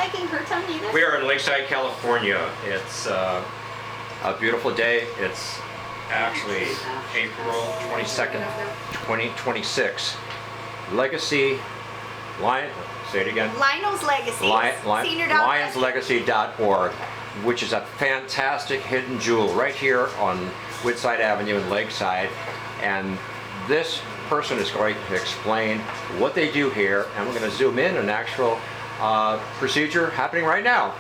liking her tongue either? We are in Lakeside, California. It's a beautiful day. It's actually April 22nd, 2026, Legacy, say it again. Lionel's Legacy. Senior Dog Lionslegacy.org, which is a fantastic hidden jewel right here on Woodside Avenue in Lakeside. And this person is going to explain what they do here, and we're going to zoom in an actual procedure happening right now.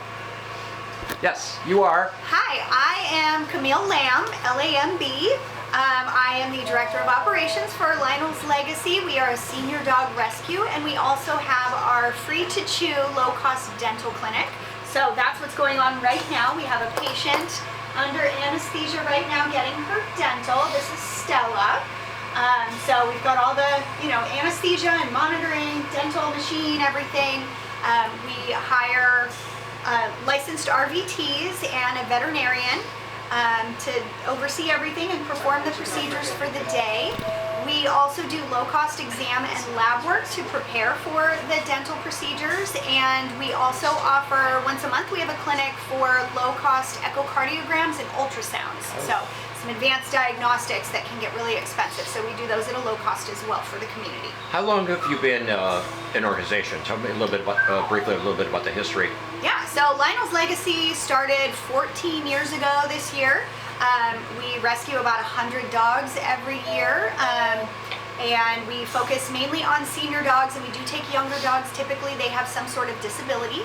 Yes, you are. Hi, I am Chamille Lamb, L-A-M-B. I am the Director of Operations for Lionel's Legacy. We are a senior dog rescue, and we also have our free-to-chew, low-cost dental clinic. So that's what's going on right now. We have a patient under anesthesia right now getting her dental. This is Stella. So we've got all the, anesthesia and monitoring, dental machine, everything. We hire licensed RVTs and a veterinarian to oversee everything and perform the procedures for the day. We also do low-cost exam and lab work to prepare for the dental procedures, and we also offer, once a month, we have a clinic for low-cost echocardiograms and ultrasounds. So some advanced diagnostics that can get really expensive, so we do those at a low cost as well for the community. How long have you been an organization? Tell me a little bit about, briefly, a little bit about the history. Yeah, so Lionel's Legacy started 14 years ago this year. We rescue about 100 dogs every year, and we focus mainly on senior dogs, and we do take younger dogs. Typically, they have some sort of disability.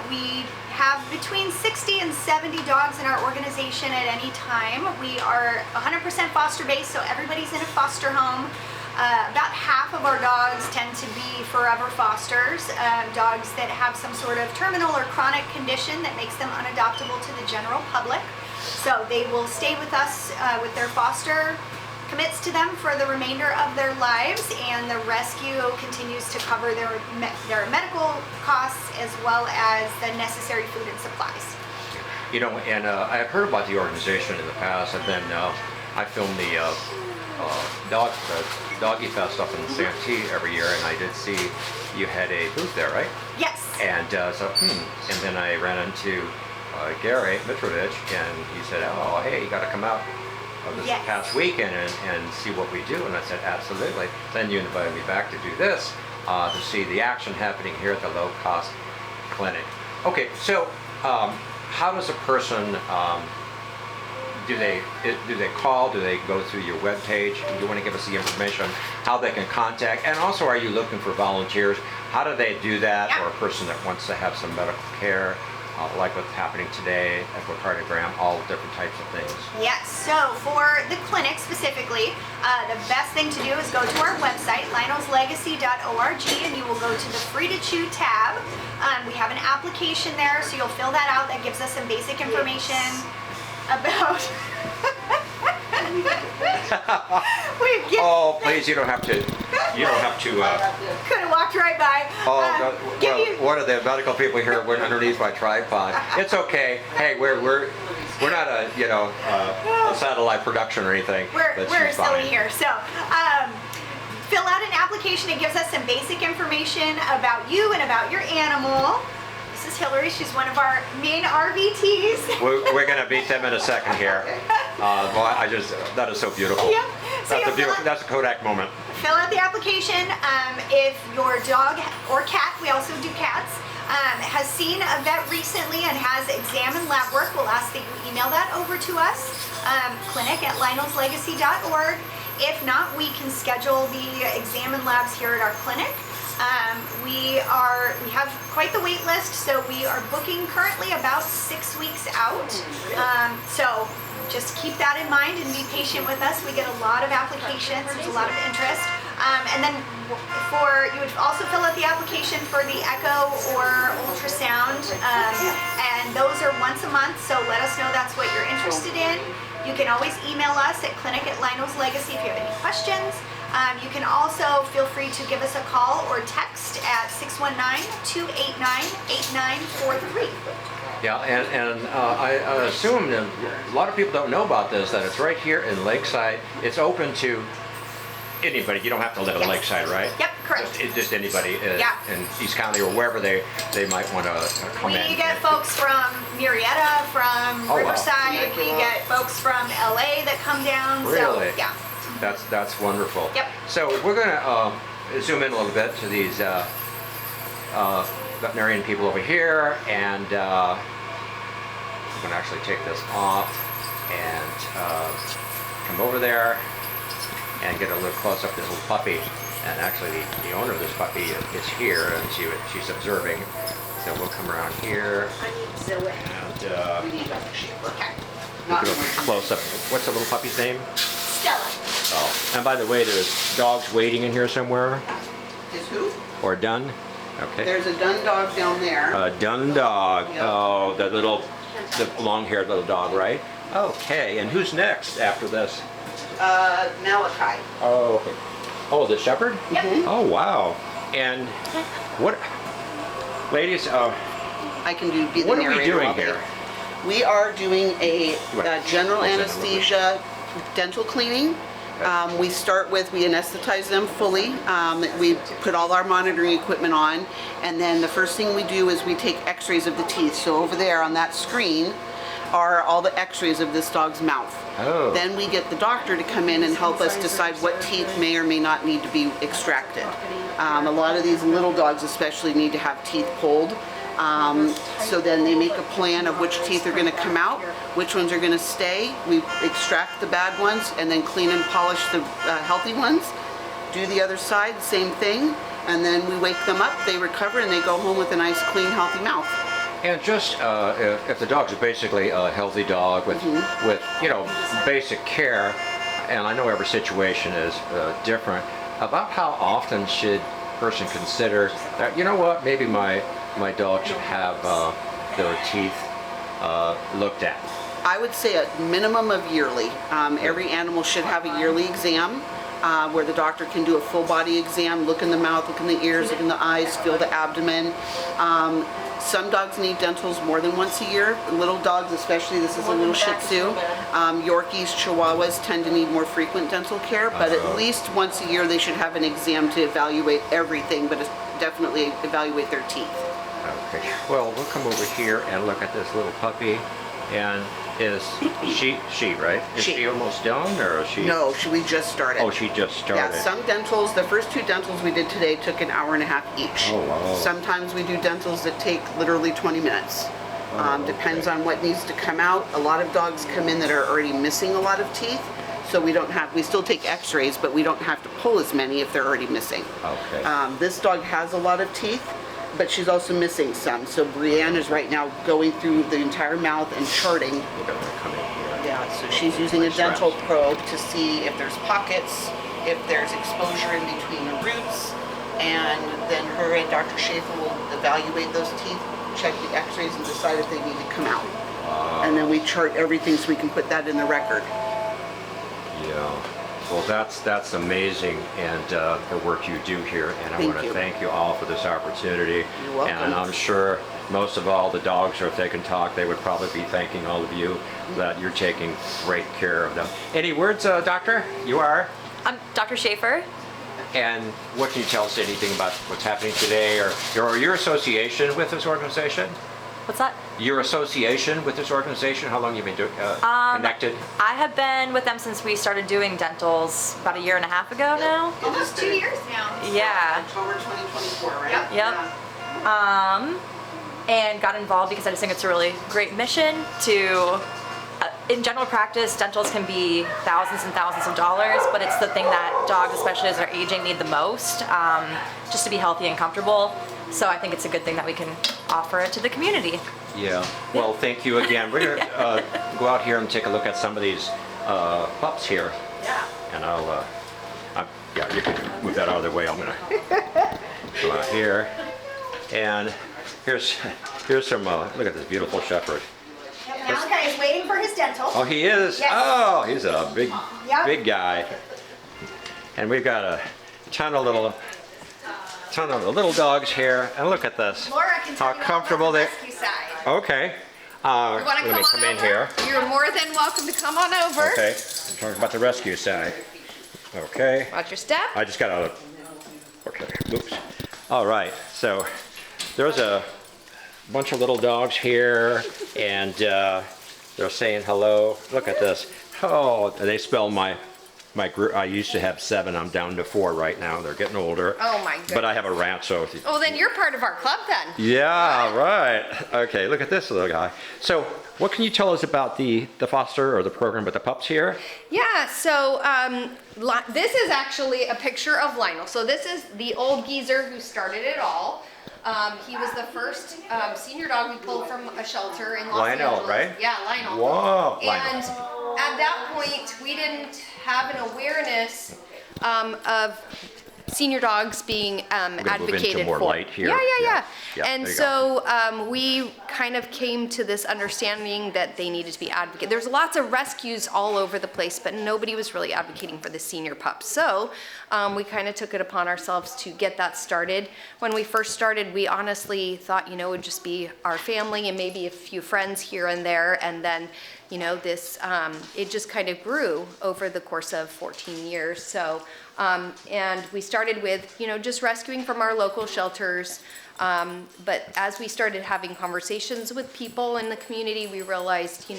We have between 60 and 70 dogs in our organization at any time. We are 100% foster-based, so everybody's in a foster home. About half of our dogs tend to be forever fosters, dogs that have some sort of terminal or chronic condition that makes them unadoptable to the general public. So they will stay with us with their foster, commits to them for the remainder of their lives, and the rescue continues to cover their medical costs as well as the necessary food and supplies. And I've heard about the organization in the past, and then I film the Doggy Fest up in Santee every year, and I did see you had a booth there, right? Yes. And and then I ran into Gary Mitrovich, and he said, "Oh, hey, you got to come out this past weekend and see what we do." And I said, "Absolutely." Then you invited me back to do this, to see the action happening here at the low-cost clinic. Okay, so how does a person do they call? Do they go through your webpage? Do you want to give us the information on how they can contact? And also, are you looking for volunteers? How do they do that? Yeah. Or a person that wants to have some medical care, like what's happening today, echocardiogram, all different types of things. Yes, so for the clinic specifically, the best thing to do is go to our website, lionelslegacy.org, and you will go to the Free to Chew tab. We have an application there, so you'll fill that out. That gives us some basic information about... Oh, please, you don't have to. Could have walked right by. One of the medical people here went underneath my tripod. It's okay. Hey, we're not a satellite production or anything. We're silly here. So fill out an application. It gives us some basic information about you and about your animal. This is Hillary. She's one of our main RVTs. We're going to beat them in a second here. That is so beautiful. Yeah. That's a Kodak moment. Fill out the application. If your dog or cat, we also do cats, has seen a vet recently and has exam and lab work, we'll ask that you email that over to us, clinic@lionelslegacy.org. If not, we can schedule the exam and labs here at our clinic. We have quite the wait list, so we are booking currently about 6 weeks out. So just keep that in mind and be patient with us. We get a lot of applications, there's a lot of interest. And then you would also fill out the application for the echo or ultrasound, and those are once a month, so let us know that's what you're interested in. You can always email us at clinic@lionelslegacy if you have any questions. You can also feel free to give us a call or text at 619-289-8943. Yeah, and I assume that a lot of people don't know about this, that it's right here in Lakeside. It's open to anybody. You don't have to live in Yes. Lakeside, right? Yep, correct. Just anybody Yeah. in East County or wherever they might want to come in. We get folks from Murrieta, from Oh, wow. Riverside. We get folks from LA that come down. Really? So, yeah. That's wonderful. Yep. So we're gonna zoom in a little bit to these veterinarian people over here, and I'm gonna actually take this off and come over there and get a little close up this little puppy. And actually, the owner of this puppy is here, and she's observing. So we'll come around here I need Zoe. and We need Dr. Schaefer. Okay. Not do a emergency. close up. What's the little puppy's name? Stella. Oh, and by the way, there's dogs waiting in here somewhere, Is who? or done. Okay. There's a dun dog down there. A dun dog. Yep. Oh, the long-haired little dog, right? Okay. And who's next after this? Malachi. Oh, okay. Oh, the shepherd? Yep. Oh, wow. And what, ladies? I can be the What are we narrator doing all day. here? We are doing a What? general What's in the movie? anesthesia dental cleaning. We start with, we anesthetize them fully. We put all our monitoring equipment on, and then the first thing we do is we take x-rays of the teeth. So over there on that screen are all the x-rays of this dog's mouth. Oh. Then we get the doctor to come in and help us decide what teeth may or may not need to be extracted. A lot of these little dogs especially need to have teeth pulled. So then they make a plan of which teeth are going to come out, which ones are going to stay. We extract the bad ones and then clean and polish the healthy ones. Do the other side, same thing, and then we wake them up, they recover, and they go home with a nice, clean, healthy mouth. And just if the dog's basically a healthy dog with basic care, and I know every situation is different. About how often should a person consider that? You know what? Maybe my dog should have their teeth looked at. I would say a minimum of yearly. Every animal should have a yearly exam where the doctor can do a full body exam, look in the mouth, look in the ears, look in the eyes, feel the abdomen. Some dogs need dentals more than once a year. Little dogs especially, this is a little Shih Tzu. Yorkies, Chihuahuas tend to need more frequent dental care, but at least once a year they should have an exam to evaluate everything, but definitely evaluate their teeth. Okay. Well, we'll come over here and look at this little puppy. And is she right? Is she almost done, or is she? No, we just started. Oh, she just started. Yeah, some dentals, the first 2 dentals we did today took an hour and a half each. Oh, wow. Sometimes we do dentals that take literally 20 minutes. Oh, Depends okay. on what needs to come out. A lot of dogs come in that are already missing a lot of teeth, so we still take x-rays, but we don't have to pull as many if they're already missing. Okay. This dog has a lot of teeth, but she's also missing some. So Brienne is right now going through the entire mouth and charting. We're gonna come in here. Yeah, so she's using a dental probe to see if there's pockets, if there's exposure in between the roots, and then her and Dr. Schaefer will evaluate those teeth, check the x-rays, and decide if they need to come out. And then we chart everything so we can put that in the record. Yeah. Well, that's amazing, and the work you do here, and I want to thank you all for this opportunity. You're welcome. And I'm sure most of all the dogs, or if they can talk, they would probably be thanking all of you that you're taking great care of them. Any words, Doctor? You are? I'm Dr. Schaefer. And what can you tell us anything about what's happening today, or your association with this organization? What's that? Your association with this organization? How long have you been connected? I have been with them since we started doing dentals about 1.5 years ago now. Almost 2 years now. Yeah. October 2024, right? Yep. Yep. And got involved because I just think it's a really great mission to, in general practice, dentals can be thousands and thousands of dollars, but it's the thing that dogs, especially as they're aging, need the most, just to be healthy and comfortable. So I think it's a good thing that we can offer it to the community. Yeah. Well, thank you again. We're going to go out here and take a look at some of these pups here. Yeah. And yeah, you can move that out of the way. I'm going to go out here. And here's some, look at this beautiful shepherd. Malachi is waiting for his dental. Oh, he is? Yes. Oh, he's a big, Yep. big guy. And we've got a ton of little dogs here. And look at this. Laura can tell How you all comfortable about the they. rescue side. Okay. You want to Let me come come on in over? here. You're more than welcome to come on over. Okay. I'm talking about the rescue side. Okay. Watch your step. I just got out of, okay, oops. All right, so there's a bunch of little dogs here, and they're saying hello. Look at this. Oh, they spell my group. I used to have 7. I'm down to 4 right now. They're getting older. Oh my goodness. But I have a rat, so. Oh, then you're part of our club then. Yeah, right. Okay, look at this little guy. So, what can you tell us about the foster or the program with the pups here? Yeah, so this is actually a picture of Lionel. So this is the old geezer who started it all. He was the first senior dog we pulled from a shelter in Los Angeles. Lionel, right? Yeah, Lionel. Whoa, And at that point, we didn't have an awareness of senior dogs being advocated move into more for. light here. Yeah. Yeah, And there you so we kind of came to this understanding that they needed to be advocated. There's lots of rescues all over the place, but nobody was really advocating for the senior pups. So we kind of took it upon ourselves to get that started. When we first started, we honestly thought, it would just be our family and maybe a few friends here and there, and then this, it just kind of grew over the course of 14 years. So, and we started with, just rescuing from our local shelters. But as we started having conversations with people in the community, we realized,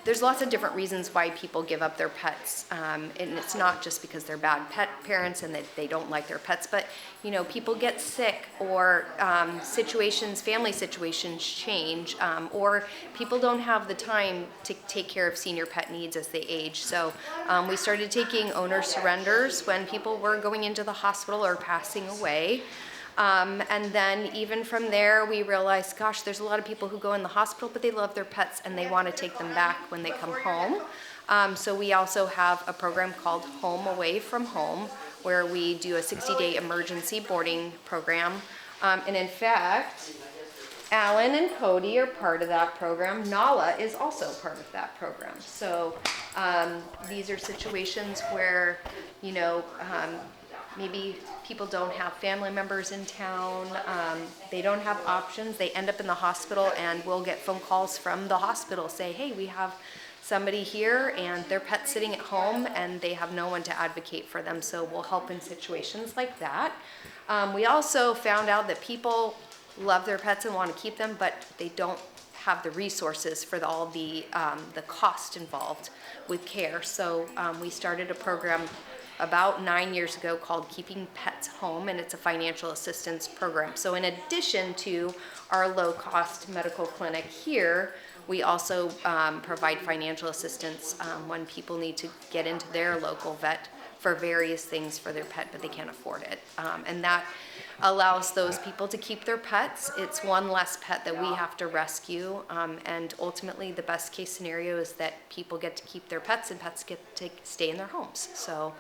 there's lots of different reasons why people give up their pets. And it's not just because they're bad pet parents and that they don't like their pets, but, people get sick, or family situations change, or people don't have the time to take care of senior pet needs as they age. So we started taking owner surrenders when people were going into the hospital or passing away. And then even from there, we realized, gosh, there's a lot of people who go in the hospital, but they love their pets and they want to take them back when they come home. So we also have a program called Home Away from Home, where we do a 60-day emergency boarding program. And in fact, Alan and Cody are part of that program. Nala is also part of that program. So these are situations where, maybe people don't have family members in town, they don't have options, they end up in the hospital, and we'll get phone calls from the hospital say, hey, we have somebody here and their pet's sitting at home and they have no one to advocate for them, so we'll help in situations like that. We also found out that people love their pets and want to keep them, but they don't have the resources for all the cost involved with care. So we started a program about 9 years ago called Keeping Pets Home, and it's a financial assistance program. So in addition to our low-cost medical clinic here, we also provide financial assistance when people need to get into their local vet for various things for their pet, but they can't afford it. And that allows those people to keep their pets. It's one less pet that we have to rescue, and ultimately the best case scenario is that people get to keep their pets and pets get to stay in their homes. So,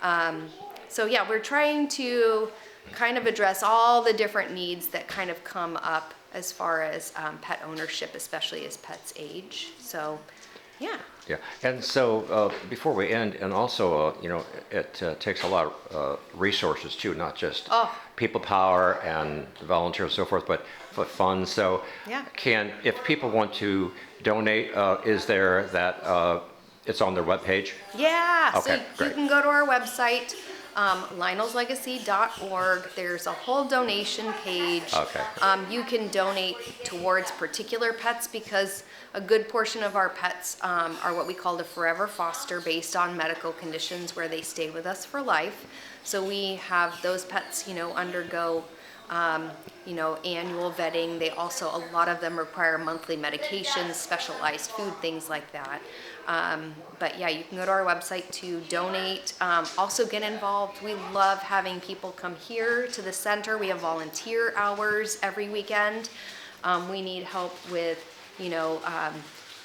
yeah, we're trying to kind of address all the different needs that kind of come up as far as pet ownership, especially as pets age. So, yeah. Yeah, and so before we end, and also, it takes a lot of resources too, not just people power and the volunteers and so forth, but funds. So, Yeah. if people want to donate, is there that it's on their webpage? Yeah, Okay, so great. you can go to our website, lionelslegacy.org. There's a whole donation page. Okay. You can donate towards particular pets because a good portion of our pets are what we call the forever foster, based on medical conditions where they stay with us for life. So we have those pets, undergo annual vetting. They also, a lot of them require monthly medications, specialized food, things like that. But yeah, you can go to our website to donate. Also get involved. We love having people come here to the center. We have volunteer hours every weekend. We need help with,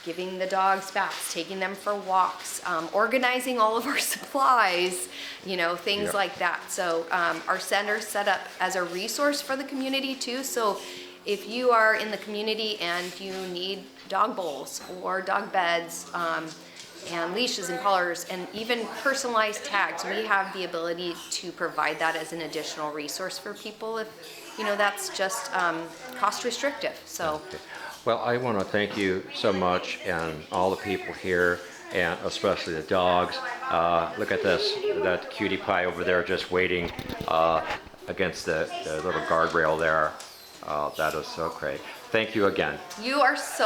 giving the dogs baths, taking them for walks, organizing all of our supplies, things Yep. like that. So our center's set up as a resource for the community too. So if you are in the community and you need dog bowls or dog beds, and leashes and collars and even personalized tags, we have the ability to provide that as an additional resource for people if, that's just cost restrictive. So. Well, I want to thank you so much, and all the people here and especially the dogs. Look at this, that cutie pie over there just waiting against the little guardrail there. That is so great. Thank you again. You are so